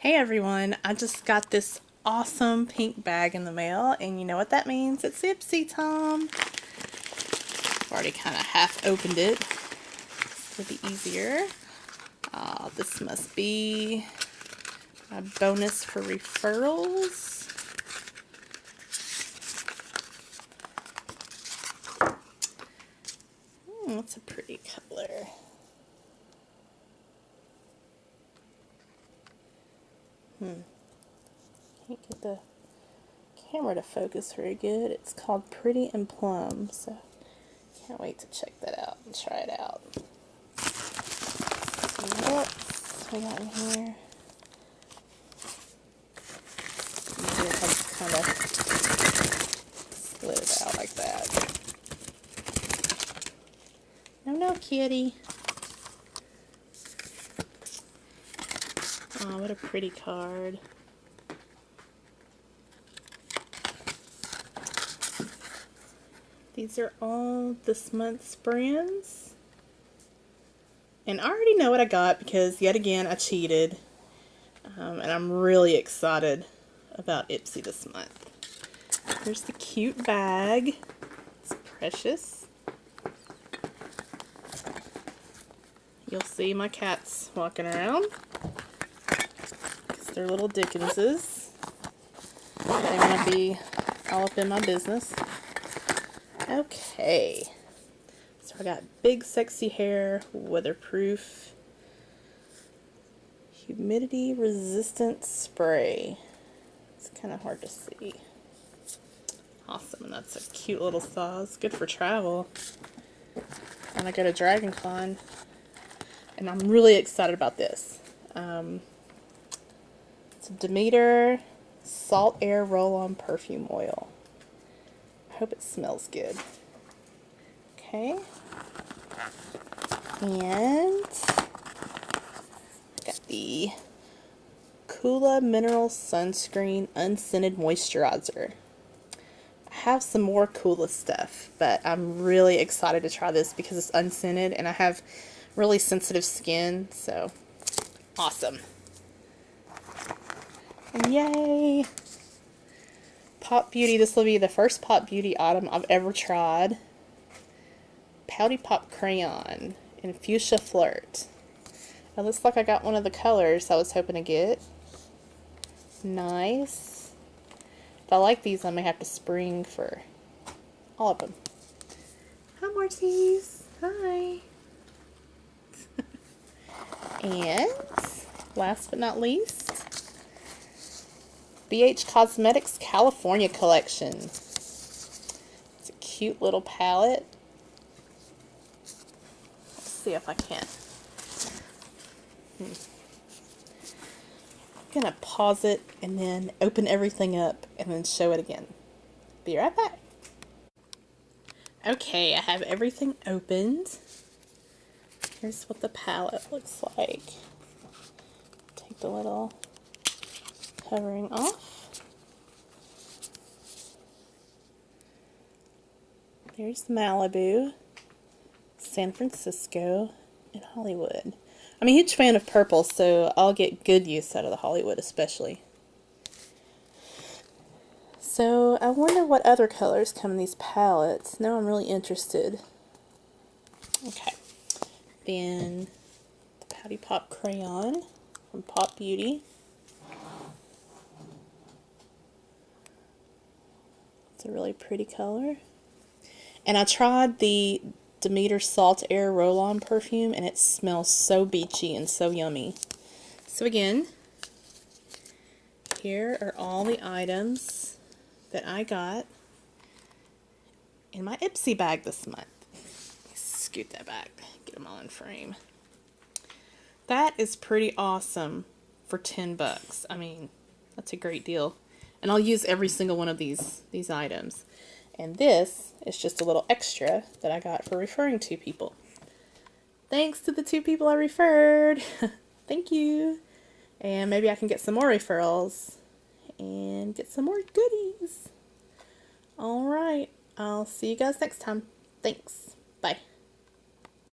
Hey everyone, I just got this awesome pink bag in the mail, and you know what that means? It's Ipsy time. I've already kind of half opened it. This will be easier. This must be a bonus for referrals. That's a pretty color. Can't get the camera to focus very good. It's called Pretty and Plum, so can't wait to check that out and try it out. Let's see what we got in here. Usually I just kind of slid it out like that. No, kitty. Oh, what a pretty card. These are all this month's brands. And I already know what I got because, yet again, I cheated. And I'm really excited about Ipsy this month. Here's the cute bag. It's precious. You'll see my cats walking around. They're little Dickenses. They want to be all up in my business. Okay. So I got big sexy hair, weatherproof, humidity resistant spray. It's kind of hard to see. Awesome, and that's a cute little size. Good for travel. And I go to DragonCon, and I'm really excited about this. It's a Demeter Salt Air Roll-On Perfume Oil. I hope it smells good. Okay. And got the Kula Mineral Sunscreen Unscented Moisturizer. I have some more Kula stuff, but I'm really excited to try this because it's unscented and I have really sensitive skin, so awesome. And yay! Pop Beauty, this will be the first Pop Beauty item I've ever tried. Pouty Pop Crayon in Fuchsia Flirt. It looks like I got one of the colors I was hoping to get. Nice. If I like these, I may have to spring for all of them. Hi, Morties. Hi. And last but not least, BH Cosmetics California Collection. It's a cute little palette. Let's see if I can. I'm going to pause it and then open everything up and then show it again. Be right back. Okay, I have everything opened. Here's what the palette looks like. Take the little covering off. There's Malibu, San Francisco, and Hollywood. I'm a huge fan of purple, so I'll get good use out of the Hollywood especially. So I wonder what other colors come in these palettes. Now I'm really interested. Okay. Then the Pouty Pop Crayon from Pop Beauty. It's a really pretty color. And I tried the Demeter Salt Air Roll-On perfume, and it smells so beachy and so yummy. So again, here are all the items that I got in my Ipsy bag this month. Scoot that back, get them all in frame. That is pretty awesome for $10. I mean, that's a great deal. And I'll use every single one of these items. And this is just a little extra that I got for referring to people. Thanks to the 2 people I referred. Thank you. And maybe I can get some more referrals and get some more goodies. Alright, I'll see you guys next time. Thanks. Bye.